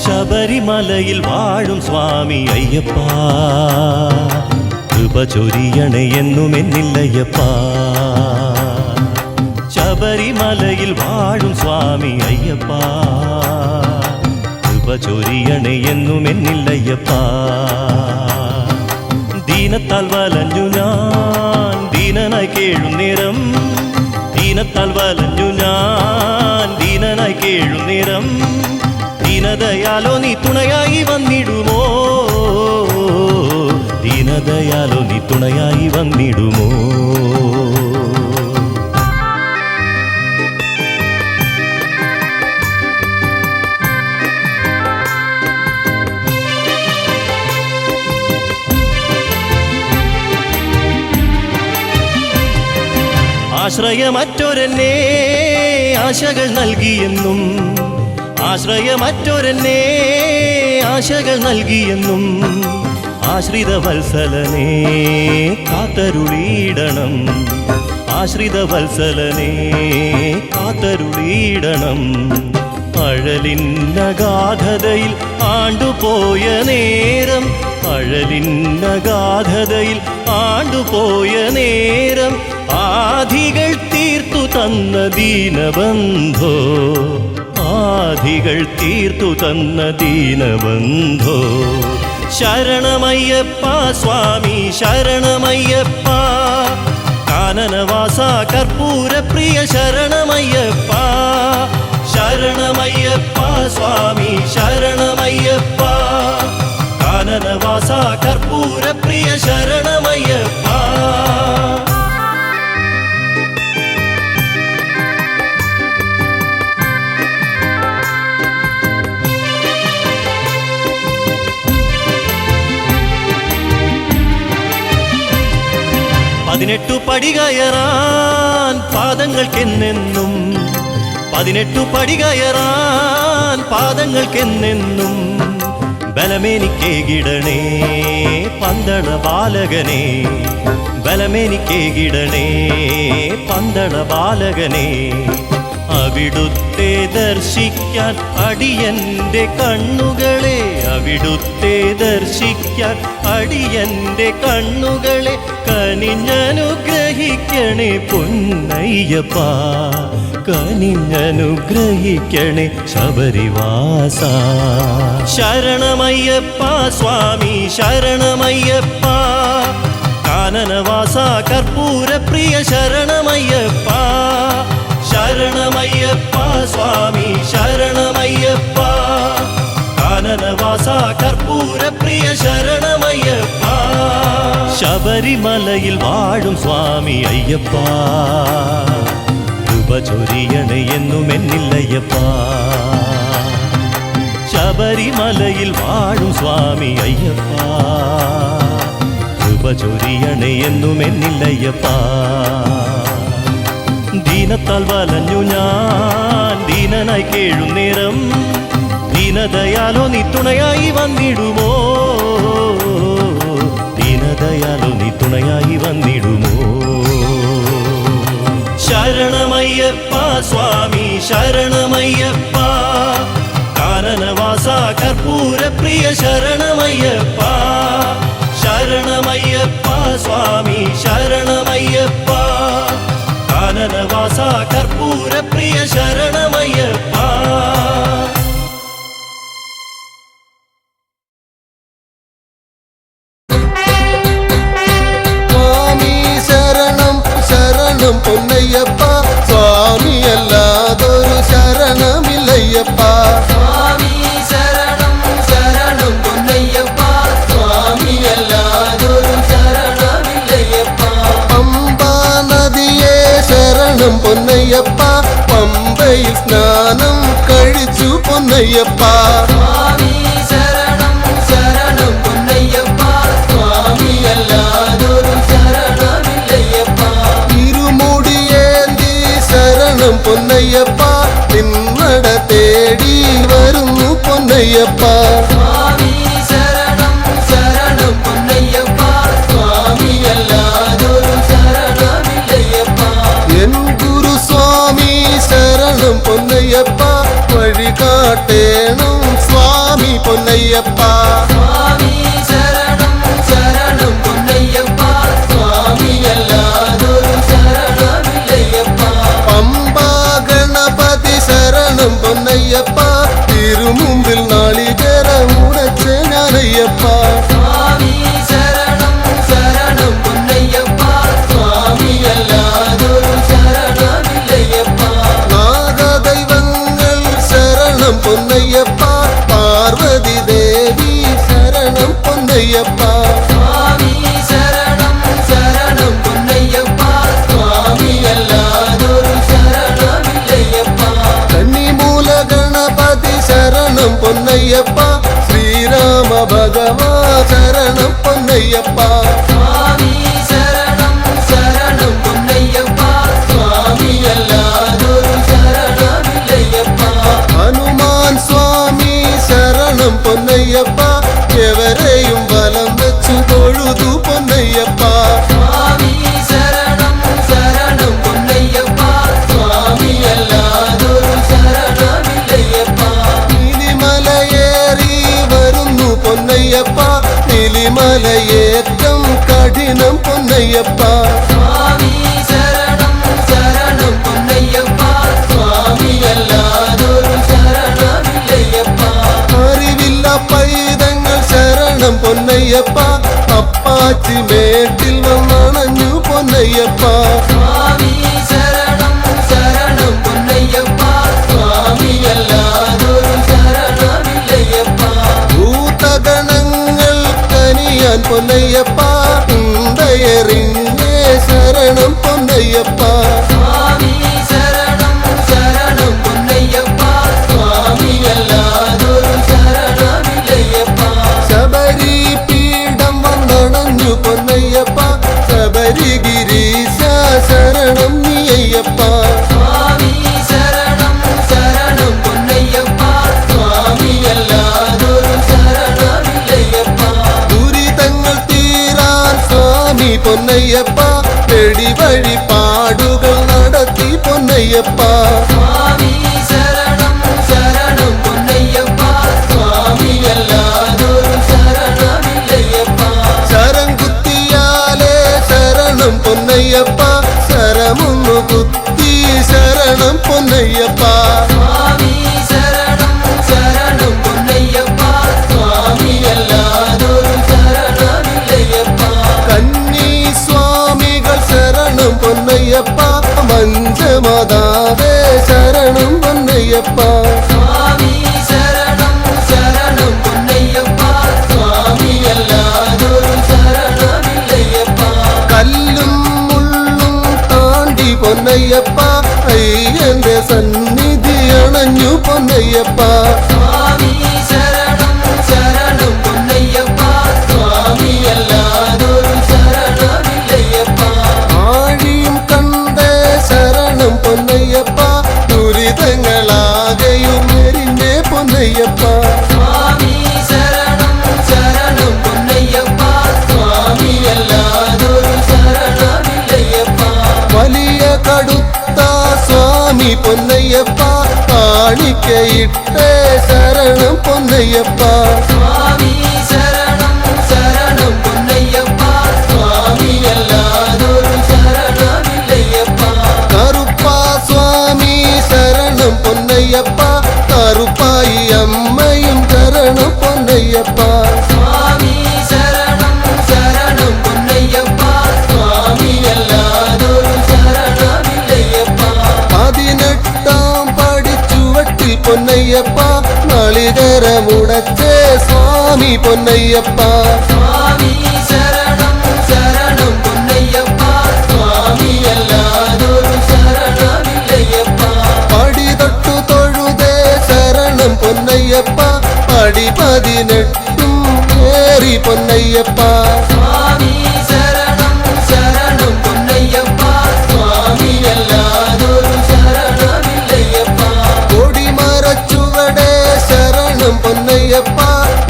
ശബരിമലയിൽ വാഴും സ്വാമി അയ്യപ്പ കൃപ ചൊരിയണേ എന്നും എന്നില്ലയ്യപ്പ. ശബരി ശബരിമലയിൽ വാഴും സ്വാമി അയ്യപ്പ കൃപ ചൊരിയണേ എന്നും എന്നില്ലയ്യപ്പ ദീനത്താൽ വലഞ്ഞു ഞാൻ ദീനനായി കേഴുന്നേരം ദീനത്താൽ വലഞ്ഞു ഞാൻ ദീനനായി കേഴുന്നേരം ദീനദയാലോ നീ തുണയായി വന്നിടുമോ ദീനദയാലോ നീ തുണയായി വന്നിടുമോ ആശ്രയമറ്റൊരെന്നെ ആശകൾ നൽകിയെന്നും ആശ്രയമറ്റൊരെന്നെ ആശകൾ നൽകിയെന്നും ആശ്രിത വത്സലനെ കാത്തരുളിയിടണം ആശ്രിത വത്സലനെ കാത്തരുളിയിടണം അഴലിന്നഗാധതയിൽ ആണ്ടുപോയ നേരം അഴലിന്നഗാധതയിൽ ആണ്ടുപോയ നേരം ആധികൾ തീർത്തു തന്ന ദീനബന്ധോ ആധികൾ തീർത്തു തന്ന ദീനബന്ധോ ശരണമയ്യപ്പ സ്വാമി ശരണമയ്യപ്പ കാനനവാസ കർപ്പൂരപ്രിയ ശരണമയ്യപ്പ ശരണമയ്യപ്പ സ്വാമി ശരണമയ്യപ്പ കാനനവാസ കർപ്പൂരപ്രിയ ശരണമയ്യപ്പ പതിനെട്ടു പടി കയറാൻ പാദങ്ങൾക്കെന്നെന്നും പതിനെട്ടു പടി കയറാൻ പാദങ്ങൾക്കെന്നെന്നും ബലമേനിക്കേകിടണേ പന്തള ബാലകനെ ബലമേനിക്കേകിടണേ പന്തള ബാലകനെ അവിടുത്തെ ദർശിക്കാൻ അടിയന്റെ കണ്ണുകളെ അവിടുത്തെ ദർശിക്കാൻ അടിയന്റെ കണ്ണുകളെ കനിഞ്ഞനുഗ്രഹിക്കണേ പൊന്നയ്യപ്പ കനിഞ്ഞനുഗ്രഹിക്കണേ ശബരിവാസ ശരണമയ്യപ്പ സ്വാമി ശരണമയ്യപ്പ കാനനവാസ കർപ്പൂരപ്രിയ ശരണമയ്യപ്പ ശരണമയ്യപ്പ സ്വാമി ശരണമയ്യപ്പ കാനനവാസ കർപ്പൂരപ്രിയ ശരണമയ്യപ്പ ശബരിമലയിൽ വാഴും സ്വാമി അയ്യപ്പ കൃപ ചൊരിയണേ എന്നും എന്നില്ലയ്യപ്പ ശബരിമലയിൽ വാഴും സ്വാമി അയ്യപ്പ കൃപ ചൊരിയണേ എന്നും എന്നില്ലയ്യപ്പ ദീനത്താൽ വലഞ്ഞു ഞാൻ ദീനനായി കേഴുന്നേരം ദീനദയാലോ നീ തുണയായി വന്നിടുമോ ദീനദയാലോ നീ തുണയായി വന്നിടുമോ ശരണമയ്യപ്പ സ്വാമി ശരണമയ്യപ്പ കാനനവാസ കർപ്പൂരപ്രിയ ശരണമയ്യപ്പ ശരണമയ്യപ്പ സ്വാമി ശരണമയ്യപ്പ കാനനവാസ കർപ്പൂരപ്രിയ ശരണമയ്യപ്പ സ്വാമി ശരണം ശരണം പൊന്നയ്യപ്പ സ്വാമി അല്ലാതൊരു ശരണമില്ലയ്യപ്പ സ്വാമി ശരണം ശരണം പൊന്നയ്യപ്പ സ്വാമി അല്ലാതൊരു ശരണമില്ലയ്യപ്പ പമ്പാ നദിയെ ശരണം പൊന്നയ്യപ്പ പമ്പയിൽ സ്നാനം കഴിച്ചു പൊന്നയ്യപ്പ സ്വാമി ശരണം ശരണം പൊന്നയ്യപ്പ സ്വാമി അല്ലാതൊരു ശരണമില്ലയ്യപ്പ ഇരുമുടിയേന്തി ശരണം പൊന്നയ്യപ്പ നിന്നട തേടി വരുന്നു പൊന്നയ്യപ്പ സ്വാമി ശരണം ശരണം പൊന്നയ്യപ്പ സ്വാമി അല്ലാതൊരു ശരണമില്ലയ്യപ്പ എൻ ഗുരുസ്വാമി ശരണം പൊന്നയ്യപ്പ വഴി കാട്ടേണം സ്വാമി പൊന്നയ്യപ്പ സ്വാമി ശരണം ശരണം പൊന്നയ്യപ്പ സ്വാമി അല്ലാതൊരു ശരണമില്ലയ്യപ്പ പമ്പാ പൊന്നയ്യപ്പ തിരുമുമ്പിൽ നാളികേരമുടച്ച ഞാനയ്യപ്പ സ്വാമി ശരണം ശരണം പൊന്നയ്യപ്പ സ്വാമിയല്ലാതൊരു ശരണമില്ലയ്യപ്പ നാഗദൈവങ്ങൾ ശരണം പൊന്നയ്യപ്പ പാർവതി ദേവി ശരണം പൊന്നയ്യപ്പ സ്വാമി ശരണം ശരണം പൊന്നയ്യപ്പ സ്വാമിയല്ലാതൊരു ശരണമില്ലയ്യപ്പ കന്നിമൂല ഗണപതി ശരണം പൊന്നയ്യപ്പ ശ്രീരാമ ഭഗവാ ശരണം പൊന്നയ്യപ്പ സ്വാമി ശരണം ശരണം പൊന്നയ്യപ്പ സ്വാമിയല്ലാതൊരു ശരണമില്ലയ്യപ്പ ഹനുമാൻ സ്വാമി ശരണം പൊന്നയ്യപ്പ എവരെയും വലം വെച്ചു തൊഴുതു പൊന്നയ്യപ്പ സ്വാമി ശരണം ശരണം പൊന്നയ്യപ്പ സ്വാമിയല്ലാതൊരു ശരണമില്ലയ്യപ്പ നീലിമലയേറി വരുന്നു പൊന്നയ്യപ്പ നീലിമലയേറ്റം കഠിനം പൊന്നയ്യപ്പ സ്വാമി ശരണം ശരണം പൊന്നയ്യപ്പ സ്വാമിയല്ലാതൊരു ശരണമില്ലയ്യപ്പ അറിവില്ല പൈതങ്ങൾ ശരണം പൊന്നയ്യപ്പ അപ്പാച്ചി മേട്ടിൽ വന്നണഞ്ഞു പൊന്നയ്യപ്പ സ്വാമി ശരണം ശരണം പൊന്നയ്യപ്പ സ്വാമിയല്ലാതൊരു ശരണമില്ലയ്യപ്പ ഭൂതഗണങ്ങൾ കനിയാൻ പൊന്നയ്യപ്പ ഉണ്ടയറിഞ്ഞേ ശരണം പൊന്നയ്യപ്പ സ്വാമി ശരണം ശരണം പൊന്നയ്യപ്പ സ്വാമിയല്ലാതൊരു ശരണമില്ലയ്യപ്പ ശബരി പീഠം വന്നണഞ്ഞു പൊന്നയ്യപ്പ ശബരിഗിരീശ ശരണം നീയയ്യപ്പ സ്വാമി ശരണം ശരണം പൊന്നയ്യപ്പ സ്വാമിയല്ലാതൊരു ശരണമില്ലയ്യപ്പ ദുരിതങ്ങൾ തീരാൻ സ്വാമി പൊന്നയ്യപ്പ വെടിവഴി പാടുകൾ നടത്തി പൊന്നയ്യപ്പ സ്വാമി ശരണം ശരണം പൊന്നയ്യപ്പ സ്വാമിയല്ലാതൊരു ശരണമില്ലയ്യപ്പ ശരം കുത്തിയാലേ ശരണം പൊന്നയ്യപ്പ ശരമൊന്നു കുത്തി ശരണം പൊന്നയ്യപ്പ സ്വാമി ശരണം ശരണം പൊന്നയ്യപ്പ സ്വാമിയല്ലാതൊരു ശരണമില്ലയ്യപ്പ കന്നി സ്വാമികൾ ശരണം പൊന്നയ്യപ്പ മഞ്ചമതാവേ ശരണം പൊന്നയ്യപ്പ സ്വാമി ശരണം ശരണം പൊന്നയ്യപ്പ സ്വാമിയല്ലാതൊരു ശരണമില്ലയ്യപ്പ കല്ലും മുള്ളും താണ്ടി പൊന്നയ്യപ്പ അയ്യന്റെ സന്നിധി അണഞ്ഞു പൊന്നയ്യപ്പ സ്വാമി ശരണം ശരണം പൊന്നയ്യപ്പ സ്വാമിയല്ലാതൊരു ശരണമില്ലയ്യപ്പ ആഴിയും കണ്ടേ ശരണം പൊന്നയ്യപ്പ ദുരിതങ്ങളാകെയും എരിഞ്ഞേ പൊന്നയ്യപ്പ സ്വാമി ശരണം ശരണം പൊന്നയ്യപ്പ സ്വാമിയല്ലാതൊരു ശരണമില്ലയ്യപ്പ വലിയ കടുത്ത സ്വാമി പൊന്നയ്യപ്പ കാണിക്കയിട്ടേ ശരണം പൊന്നയ്യപ്പ സ്വാമി ശരണം ശരണം പൊന്നയ്യപ്പ സ്വാമിയല്ലാതൊരു ശരണമില്ലയ്യപ്പ കറുപ്പ സ്വാമി ശരണം പൊന്നയ്യപ്പ കറുപ്പായി അമ്മയും ശരണം പൊന്നയ്യപ്പ സ്വാമി ശരണം ശരണം പൊന്നയ്യപ്പ സ്വാമിയല്ലാതൊരു ശരണമില്ലയ്യപ്പ 18 പടിച്ചുവട്ടിൽ പൊന്നയ്യപ്പ നാളികേരമുടച്ചേ സ്വാമി പൊന്നയ്യപ്പ സ്വാമി ശരണം ശരണം പൊന്നയ്യപ്പ സ്വാമിയല്ലാതൊരു ശരണമില്ലയ്യപ്പ പടി തൊട്ടു തൊഴുതേ ശരണം പൊന്നയ്യപ്പ പടി 18 ഏറി പൊന്നയ്യപ്പ സ്വാമി ശരണം ശരണം പൊന്നയ്യപ്പ സ്വാമിയല്ലാതൊരു ശരണമില്ലയ്യപ്പ കൊടിമരച്ചുവടേ ശരണം പൊന്നയ്യപ്പ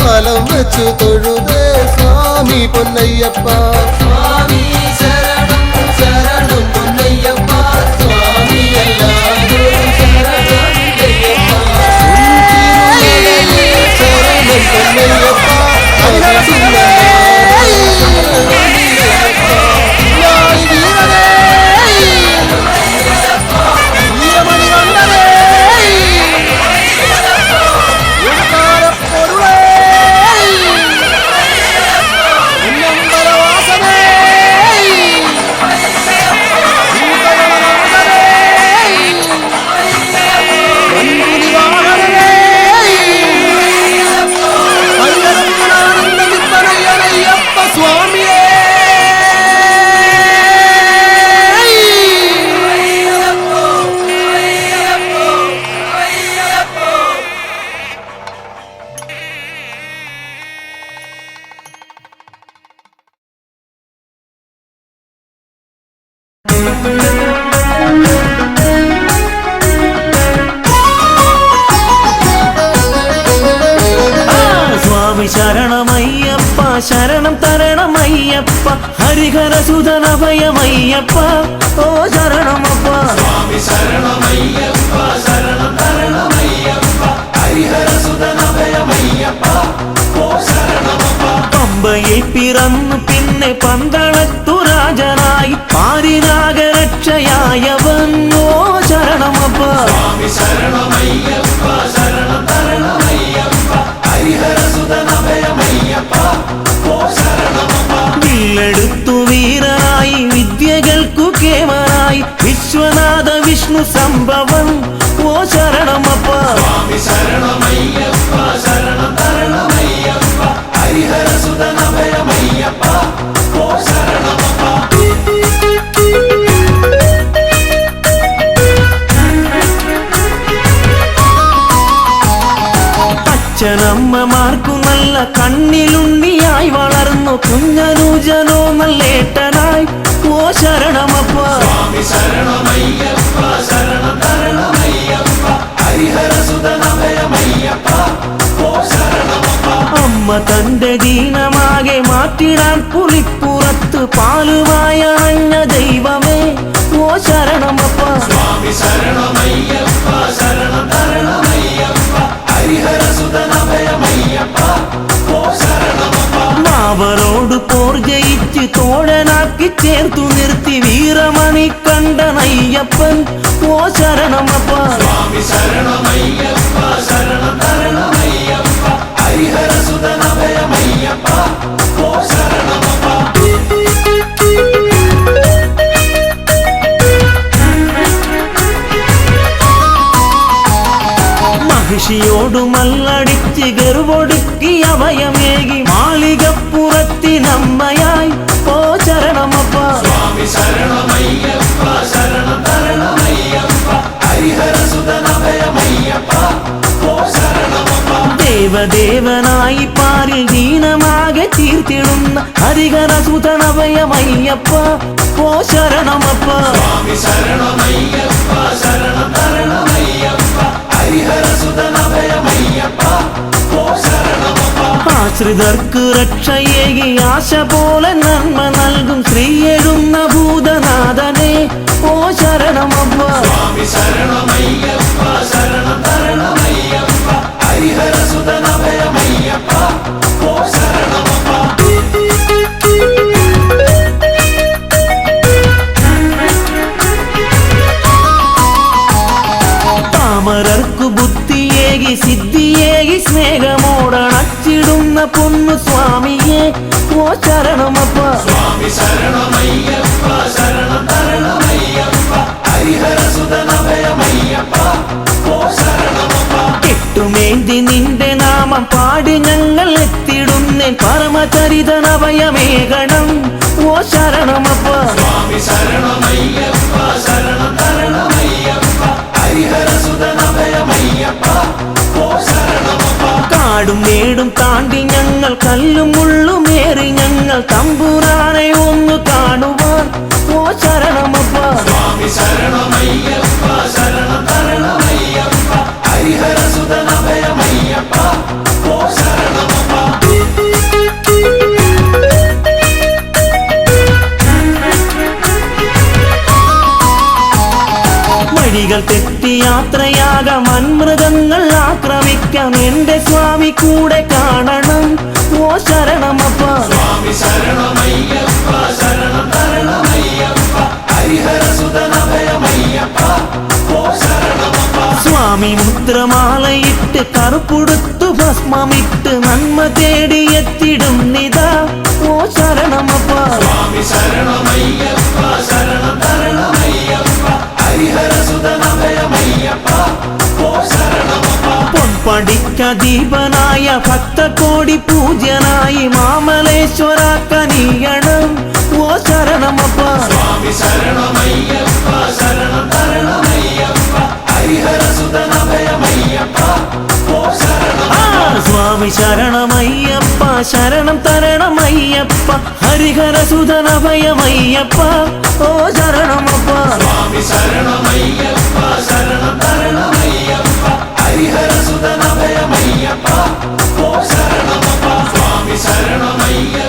ഫലം വെച്ചു തൊഴുതേ സ്വാമി പൊന്നയ്യപ്പ സ്വാമി ശരണം ശരണം പൊന്നയ്യപ്പ സ്വാമിയല്ലാതൊരു ശരണമില്ലയ്യപ്പ ശരണം പൊന്നയ്യപ്പ ശരണം തരണമയ്യപ്പ ഹരിഹരസുതനഭയമയ്യപ്പ ഓ ശരണമപ്പ സ്വാമി ശരണമയ്യപ്പ ശരണം തരണമയ്യപ്പ ഹരിഹരസുതനഭയമയ്യപ്പ ഓ ശരണമപ്പ പമ്പയിൽ പിറന്നു പിന്നെ പന്തളത്തു രാജനായി പാരിനാഗരക്ഷയായവൻ ഓ ശരണമപ്പ സ്വാമി ശരണമയ്യപ്പ ശരണം തരണമയ്യപ്പ ഹരിഹരസുതനഭയമയ്യപ്പ ഓ ശരണമപ്പ വില്ലെടുത്തു വീരനായി വിദ്യകൾക്കു കേമനായി വിശ്വനാഥ വിഷ്ണു സംഭവം ഓ ശരണമപ്പ സ്വാമി ശരണമയ്യപ്പ ശരണം തരണമയ്യപ്പ ഹരിഹരസുതനഭയമയ്യപ്പ ഓ ശരണമപ്പ അച്ഛനമ്മമാർക്കു നല്ല കണ്ണിലുണ്ണിയായി വളർന്നു കുഞ്ഞനൂജനോ നല്ലേട്ടനായി ഓ ശരണമപ്പ സ്വാമി ശരണമയ്യപ്പ ശരണം തരണമയ്യപ്പ ഹരിഹരസുതനഭയമയ്യപ്പ ഓ ശരണമപ്പ അമ്മ തന്റെ ദീനമാകെ മാറ്റിടാൻ പുലിപ്പുറത്ത് പാലുമായ അഞ്ഞ ദൈവമേ ഓ ശരണമപ്പ സ്വാമി ശരണമയ്യപ്പ ശരണം തരണമയ്യപ്പ ഹരിഹരസുതനഭയമയ്യപ്പ ഓ ശരണമപ്പ മാവരോട് പോർ ജയിച്ച് തോഴനാക്കി ചേർത്തു നിർത്തി വീരമണി കണ്ടനയ്യപ്പൻ ഓ ശരണമപ്പ സ്വാമി ശരണമയ്യപ്പ ശരണം തരണമയ്യപ്പ ഹരിഹരസുതനഭയമയ്യപ്പ ഓ ശരണമപ്പ മഹിഷിയോടു മല്ലടിച്ച് ഗർവൊടുക്കി അഭയമേകി മാളികപ്പുറത്തിനമ്മയായി ഓ ശരണമപ്പ സ്വാമി ശരണമയ്യപ്പ ശരണം തരണമയ്യപ്പ ഹരിഹരസുതനഭയമയ്യപ്പ ഓ ശരണമപ്പ ദേവദേവനായി പാരിൽ ദീനമാകെ തീർത്തിടുന്ന ഹരിഹരസുതനഭയമയ്യപ്പ ഓ ശരണമപ്പ സ്വാമി ശരണമയ്യപ്പ ശരണം തരണമയ്യപ്പ ഹരിഹരസുതനഭയമയ്യപ്പ ഓ ശരണമപ്പ ആശ്രിതർക്ക് രക്ഷയേകി ആശ പോലെ നന്മ നൽകും ശ്രീയെഴുന്ന ഭൂതനാഥനെ ഓ ശരണമപ്പ സ്വാമി ശരണമയ്യപ്പ ശരണം തരണമയ്യപ്പ ഹരിഹരസുതനഭയമയ്യപ്പ ഓ ശരണമപ്പ പാമരർക്കു ബുദ്ധിയേകി സിദ്ധിയേകി സ്നേഹമോടണച്ചിടുന്ന പൊന്നു സ്വാമിയെ ഓ ശരണമപ്പ സ്വാമി ശരണമയ്യപ്പ ശരണം തരണമയ്യപ്പ ഹരിഹരസുതനഭയമയ്യപ്പ ഓ ശരണമപ്പ കെട്ടുമേന്തി നിന്റെ നാമം പാടി ഞങ്ങൾ എത്തിടുന്നേ പരമചരിതനഭയമേകണം ഓ ശരണമപ്പ സ്വാമി ശരണമയ്യപ്പ ശരണം തരണമയ്യപ്പ ഹരിഹരസുതനഭയമയ്യപ്പ ഓ ശരണമപ്പ കാടും മേടും താണ്ടി ഞങ്ങൾ കല്ലും മുള്ളുമേറി ഞങ്ങൾ തമ്പുരാനെ ഒന്ന് കാണുവാൻ ഓ ശരണമപ്പ സ്വാമി ശരണമയ്യപ്പ ശരണം തരണമയ്യപ്പ ഹരിഹരസുതനഭയമയ്യപ്പ ഓ ശരണമപ്പ വഴികൾ തെറ്റി യാത്രയാകാം വൻമൃഗങ്ങൾ ആക്രമിക്കാം എന്റെ സ്വാമി കൂടെ കാണണം ഓ ശരണമപ്പ സ്വാമി ശരണമയ്യപ്പ ശരണം തരണമയ്യപ്പ ഹരിഹരസുതനഭയമയ്യപ്പ ഓ ശരണമപ്പ സ്വാമി മുദ്രമാലയിട്ട് കറുപ്പുടുത്തു ഭസ്മമിട്ട് നന്മ തേടിയെത്തിടും നിതാ ഓ ശരണമപ്പ സ്വാമി ശരണമയ്യപ്പ ശരണം തരണമയ്യപ്പ ഹരിഹരസുതനഭയമയ്യപ്പ ഓ ശരണമപ്പ പൊൻപടിക്ക ദീപനായ ഭക്തകോടി പൂജ്യനായി മാമലേശ്വര കനിയണം ഓ ശരണമപ്പ സ്വാമി ശരണമയ്യപ്പ ശരണം തരണമയ്യപ്പ ഹരിഹരസുതനഭയമയ്യപ്പ ഓ ശരണമപ്പ സ്വാമി ശരണമയ്യപ്പ ശരണം തരണമയ്യപ്പ ഹരിഹരസുതനഭയമയ്യപ്പ ഓ ശരണമപ്പ സ്വാമി ശരണമയ്യപ്പ ശരണം തരണമയ്യപ്പ ഹരിഹരസുതനഭയമയ്യപ്പ ഓ ശരണമപ്പ സ്വാമി ശരണമയ്യ